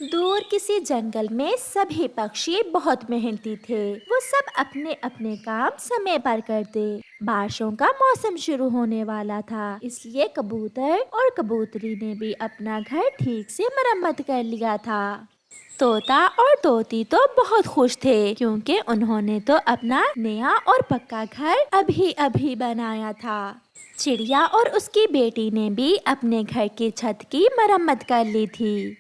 दूर किसी जंगल में सभी पक्षी बहुत मेहनती थे। वो सब अपने अपने काम समय पर करते। बारिशों का मौसम शुरू होने वाला था, इसलिए कबूतर और कबूतरी ने भी अपना घर ठीक से मरम्मत कर लिया था। तोता और तोती तो बहुत खुश थे, क्योंकि उन्होंने तो अपना नया और पक्का घर अभी अभी बनाया था। चिड़िया और उसकी बेटी ने भी अपने घर की छत की मरम्मत कर ली थी।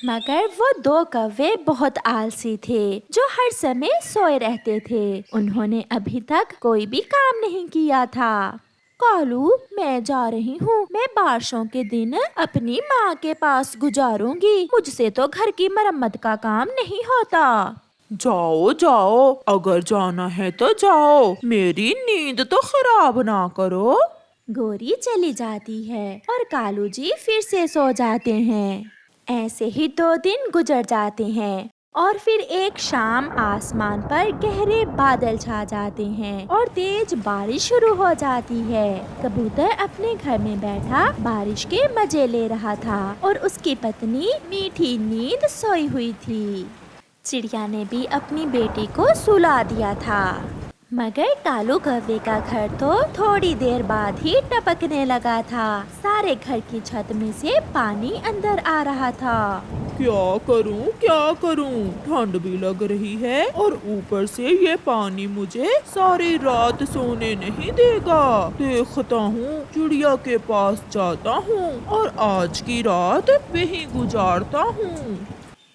मगर वो दो कौवे बहुत आलसी थे, जो हर समय सोए रहते थे। उन्होंने अभी तक कोई भी काम नहीं किया था। कालू, मैं जा रही हूँ। मैं बारिशों के दिन अपनी माँ के पास गुजारूंगी। मुझसे तो घर की मरम्मत का काम नहीं होता। जाओ जाओ, अगर जाना है तो जाओ, मेरी नींद तो खराब ना करो। गोरी चली जाती है और कालू जी फिर से सो जाते हैं। ऐसे ही 2 दिन गुजर जाते हैं और फिर एक शाम आसमान पर गहरे बादल छा जाते हैं और तेज बारिश शुरू हो जाती है। कबूतर अपने घर में बैठा बारिश के मजे ले रहा था और उसकी पत्नी मीठी नींद सोई हुई थी। चिड़िया ने भी अपनी बेटी को सुला दिया था। मगर कालू कौवे का घर तो थोड़ी देर बाद ही टपकने लगा था। सारे घर की छत में से पानी अंदर आ रहा था। क्या करूं, ठंड भी लग रही है और ऊपर से ये पानी मुझे सारी रात सोने नहीं देगा। देखता हूँ, चिड़िया के पास जाता हूँ और आज की रात वहीं गुजारता हूँ।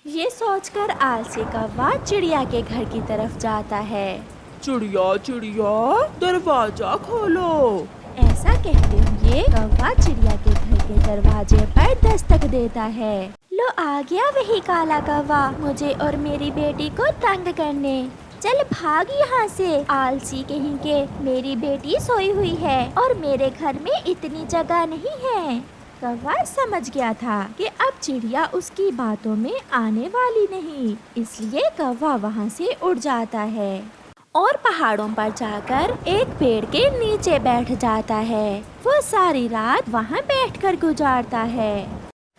ये सोचकर आलसी कौवा चिड़िया के घर की तरफ जाता है। चिड़िया चिड़िया, दरवाजा खोलो। ऐसा कहते हुए कौवा चिड़िया के घर के दरवाजे पर दस्तक देता है। लो, आ गया वही काला कौवा, मुझे और मेरी बेटी को तंग करने। चल भाग यहाँ से, आलसी कहीं के। मेरी बेटी सोई हुई है और मेरे घर में इतनी जगह नहीं है। कौवा समझ गया था कि अब चिड़िया उसकी बातों में आने वाली नहीं, इसलिए कौवा वहाँ से उड़ जाता है और पहाड़ों पर जाकर एक पेड़ के नीचे बैठ जाता है। वो सारी रात वहाँ बैठकर गुजारता है।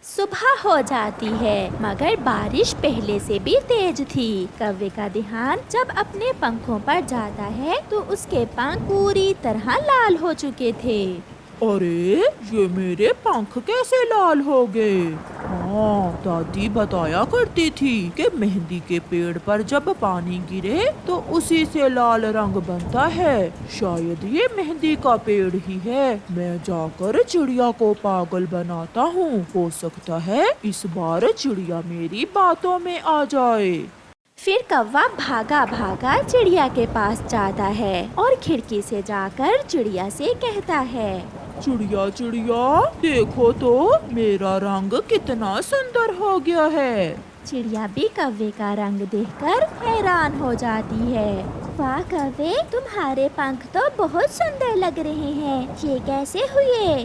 सुबह हो जाती है, मगर बारिश पहले से भी तेज थी। कौवे का ध्यान जब अपने पंखों पर जाता है तो उसके पंख पूरी तरह लाल हो चुके थे। अरे, ये मेरे पंख कैसे लाल हो गए? हाँ, दादी बताया करती थी कि मेहंदी के पेड़ पर जब पानी गिरे तो उसी से लाल रंग बनता है। शायद ये मेहंदी का पेड़ ही है। मैं जाकर चिड़िया को पागल बनाता हूँ। हो सकता है इस बार चिड़िया मेरी बातों में आ जाए। फिर कौवा भागा भागा चिड़िया के पास जाता है और खिड़की से जाकर चिड़िया से कहता है, चिड़िया चिड़िया, देखो तो मेरा रंग कितना सुंदर हो गया है। चिड़िया भी कौवे का रंग देखकर हैरान हो जाती है। वाह कौवे, तुम्हारे पंख तो बहुत सुंदर लग रहे हैं। ये कैसे हुए?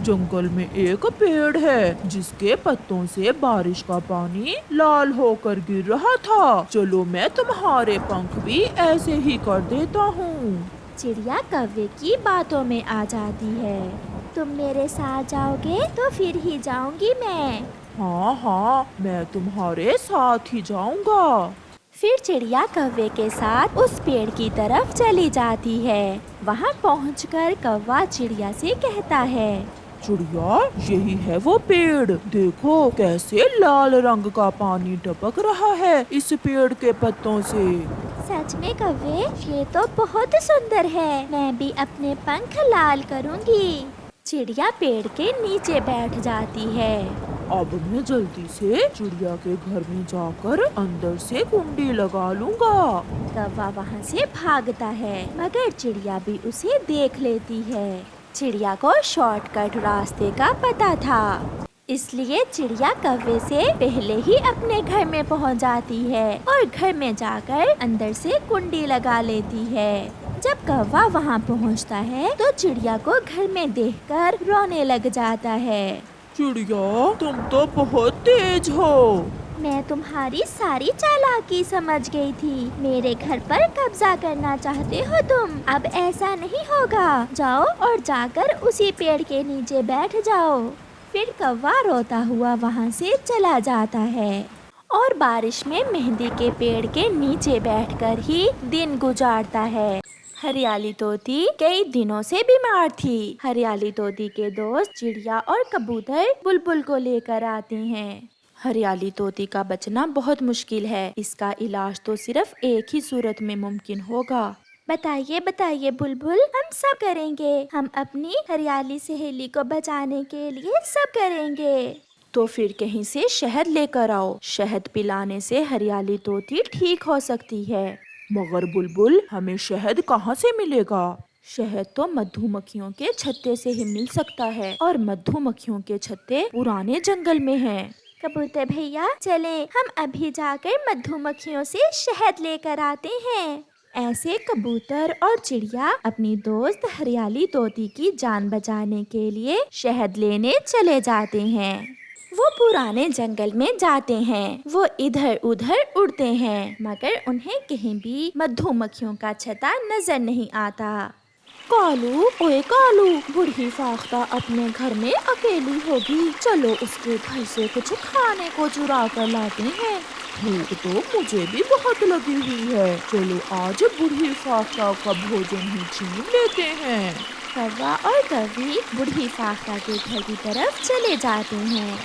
जंगल में एक पेड़ है जिसके पत्तों से बारिश का पानी लाल होकर गिर रहा था। चलो मैं तुम्हारे पंख भी ऐसे ही कर देता हूँ। चिड़िया कौवे की बातों में आ जाती है। तुम मेरे साथ जाओगे तो फिर ही जाऊंगी मैं। हाँ हाँ, मैं तुम्हारे साथ ही जाऊंगा। फिर चिड़िया कौवे के साथ उस पेड़ की तरफ चली जाती है। वहाँ पहुँचकर कौवा चिड़िया से कहता है, चिड़िया, यही है वो पेड़। देखो कैसे लाल रंग का पानी टपक रहा है इस पेड़ के पत्तों से। सच में कौवे, ये तो बहुत सुंदर है। मैं भी अपने पंख लाल करूँगी। चिड़िया पेड़ के नीचे बैठ जाती है। अब मैं जल्दी से चिड़िया के घर में जाकर अंदर से कुंडी लगा लूंगा। कौवा वहाँ से भागता है, मगर चिड़िया भी उसे देख लेती है। चिड़िया को शॉर्टकट रास्ते का पता था, इसलिए चिड़िया कौवे से पहले ही अपने घर में पहुँच जाती है और घर में जाकर अंदर से कुंडी लगा लेती है। जब कौवा वहाँ पहुँचता है तो चिड़िया को घर में देखकर रोने लग जाता है। चिड़िया, तुम तो बहुत तेज हो। मैं तुम्हारी सारी चालाकी समझ गई थी। मेरे घर पर कब्जा करना चाहते हो तुम। अब ऐसा नहीं होगा। जाओ और जाकर उसी पेड़ के नीचे बैठ जाओ। फिर कौवा रोता हुआ वहाँ से चला जाता है। और बारिश में मेहंदी के पेड़ के नीचे बैठकर ही दिन गुजारता है। हरियाली तोती कई दिनों से बीमार थी। हरियाली तोती के दोस्त चिड़िया और कबूतर बुलबुल को लेकर आते हैं। हरियाली तोती का बचना बहुत मुश्किल है। इसका इलाज तो सिर्फ एक ही सूरत में मुमकिन होगा। बताइए बताइए बुलबुल, हम सब करेंगे। हम अपनी हरियाली सहेली को बचाने के लिए सब करेंगे। तो फिर कहीं से शहद लेकर आओ। शहद पिलाने से हरियाली तोती ठीक हो सकती है। मगर बुलबुल, हमें शहद कहाँ से मिलेगा? शहद तो मधुमक्खियों के छत्ते से ही मिल सकता है और मधुमक्खियों के छत्ते पुराने जंगल में हैं। कबूतर भैया चलें, हम अभी जाकर मधुमक्खियों से शहद लेकर आते हैं। ऐसे कबूतर और चिड़िया अपनी दोस्त हरियाली तोती की जान बचाने के लिए शहद लेने चले जाते हैं। वो पुराने जंगल में जाते हैं। वो इधर उधर उड़ते हैं मगर उन्हें कहीं भी मधुमक्खियों का छत्ता नजर नहीं आता। कालू, ओए कालू, बूढ़ी फाख्ता अपने घर में अकेली होगी। चलो उसके घर से कुछ खाने को चुरा कर लाते हैं। भूख तो मुझे भी बहुत लगी हुई है। चलो आज बूढ़ी फाख्ता का भोजन ही छीन लेते हैं। कौवा और कौवी बूढ़ी फाख्ता के घर की तरफ चले जाते हैं।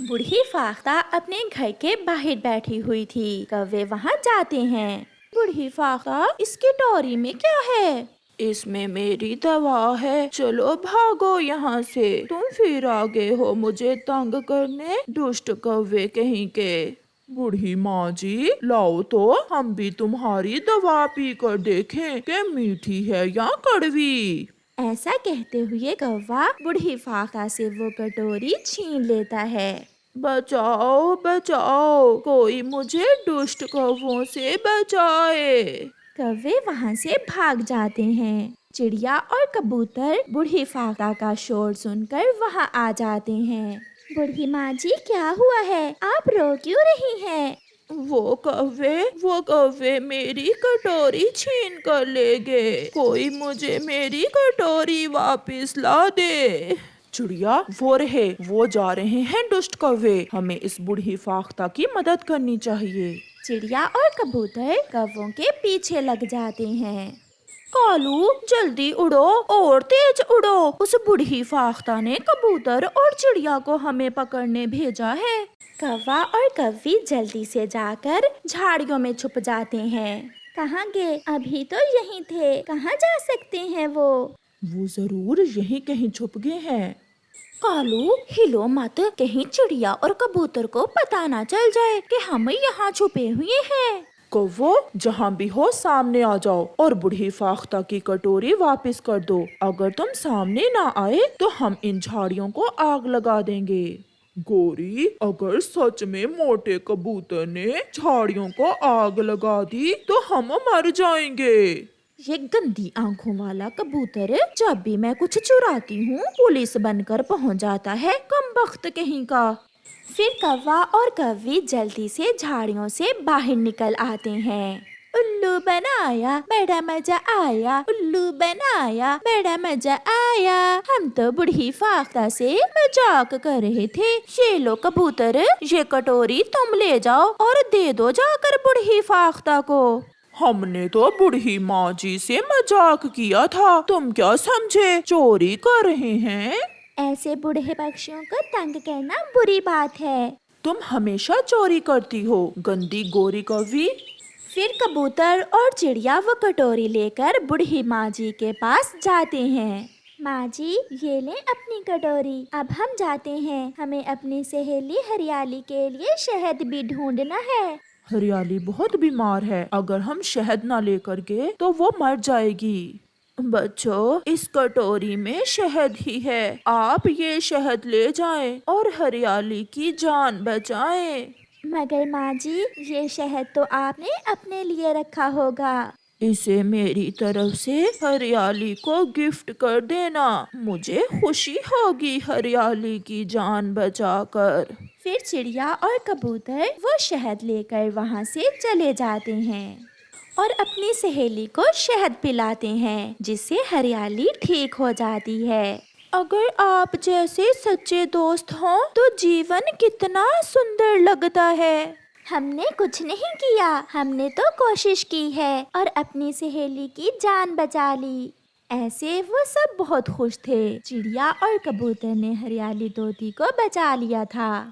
बूढ़ी फाख्ता अपने घर के बाहर बैठी हुई थी। कौवे वहाँ जाते हैं। बूढ़ी फाख्ता, इसकी टोरी में क्या है? इसमें मेरी दवा है। चलो भागो यहाँ से। तुम फिर आगे हो मुझे तंग करने, दुष्ट कौवे कहीं के। बूढ़ी माँ जी, लाओ तो हम भी तुम्हारी दवा पी कर देखें कि मीठी है या कड़वी। ऐसा कहते हुए कौवा बूढ़ी फाख्ता से वो कटोरी छीन लेता है। बचाओ बचाओ, कोई मुझे दुष्ट कौवों से बचाए। कौवे वहाँ से भाग जाते हैं। चिड़िया और कबूतर बूढ़ी फाख्ता का शोर सुनकर वहाँ आ जाते हैं। बूढ़ी माँ जी, क्या हुआ है? आप रो क्यों रही हैं? वो कौवे मेरी कटोरी छीन कर ले गए। कोई मुझे मेरी कटोरी वापस ला दे। चिड़िया, वो जा रहे हैं दुष्ट कौवे। हमें इस बूढ़ी फाख्ता की मदद करनी चाहिए। चिड़िया और कबूतर कौवों के पीछे लग जाते हैं। कालू, जल्दी उड़ो और तेज उड़ो। उस बूढ़ी फाख्ता ने कबूतर और चिड़िया को हमें पकड़ने भेजा है। कौवा और कौवी जल्दी से जाकर झाड़ियों में छुप जाते हैं। कहाँ गए? अभी तो यहीं थे। कहाँ जा सकते हैं वो? वो जरूर यहीं कहीं छुप गए हैं। कालू, हिलो मत, कहीं चिड़िया और कबूतर को पता ना चल जाए कि हम यहाँ छुपे हुए हैं। कौवो, जहाँ भी हो सामने आ जाओ और बूढ़ी फाख्ता की कटोरी वापस कर दो। अगर तुम सामने ना आए तो हम इन झाड़ियों को आग लगा देंगे। गोरी, अगर सच में मोटे कबूतर ने झाड़ियों को आग लगा दी तो हम मर जाएंगे। ये गंदी आंखों वाला कबूतर जब भी मैं कुछ चुराती हूँ पुलिस बनकर पहुँच जाता है, कमबख्त कहीं का। फिर कौवा और कौवी जल्दी से झाड़ियों से बाहर निकल आते हैं। उल्लू बनाया बड़ा मजा आया, उल्लू बनाया बड़ा मजा आया। हम तो बूढ़ी फाख्ता से मजाक कर रहे थे। ये लो कबूतर, ये कटोरी तुम ले जाओ और दे दो जाकर बूढ़ी फाख्ता को। हमने तो बूढ़ी माँ जी से मजाक किया था, तुम क्या समझे चोरी कर रहे हैं? ऐसे बूढ़े पक्षियों को तंग करना बुरी बात है। तुम हमेशा चोरी करती हो, गंदी गोरी कौवी। फिर कबूतर और चिड़िया वो कटोरी लेकर बूढ़ी माँ जी के पास जाते हैं। माँ जी, ये लें अपनी कटोरी। अब हम जाते हैं। हमें अपनी सहेली हरियाली के लिए शहद भी ढूंढना है। हरियाली बहुत बीमार है, अगर हम शहद ना लेकर गए तो वो मर जाएगी। बच्चों, इस कटोरी में शहद ही है। आप ये शहद ले जाएं और हरियाली की जान बचाएं। मगर माँ जी, ये शहद तो आपने अपने लिए रखा होगा। इसे मेरी तरफ से हरियाली को गिफ्ट कर देना। मुझे खुशी होगी हरियाली की जान बचाकर। फिर चिड़िया और कबूतर वो शहद लेकर वहाँ से चले जाते हैं और अपनी सहेली को शहद पिलाते हैं, जिससे हरियाली ठीक हो जाती है। अगर आप जैसे सच्चे दोस्त हों तो जीवन कितना सुंदर लगता है। हमने कुछ नहीं किया, हमने तो कोशिश की है और अपनी सहेली की जान बचा ली। ऐसे वो सब बहुत खुश थे। चिड़िया और कबूतर ने हरियाली तोती को बचा लिया था।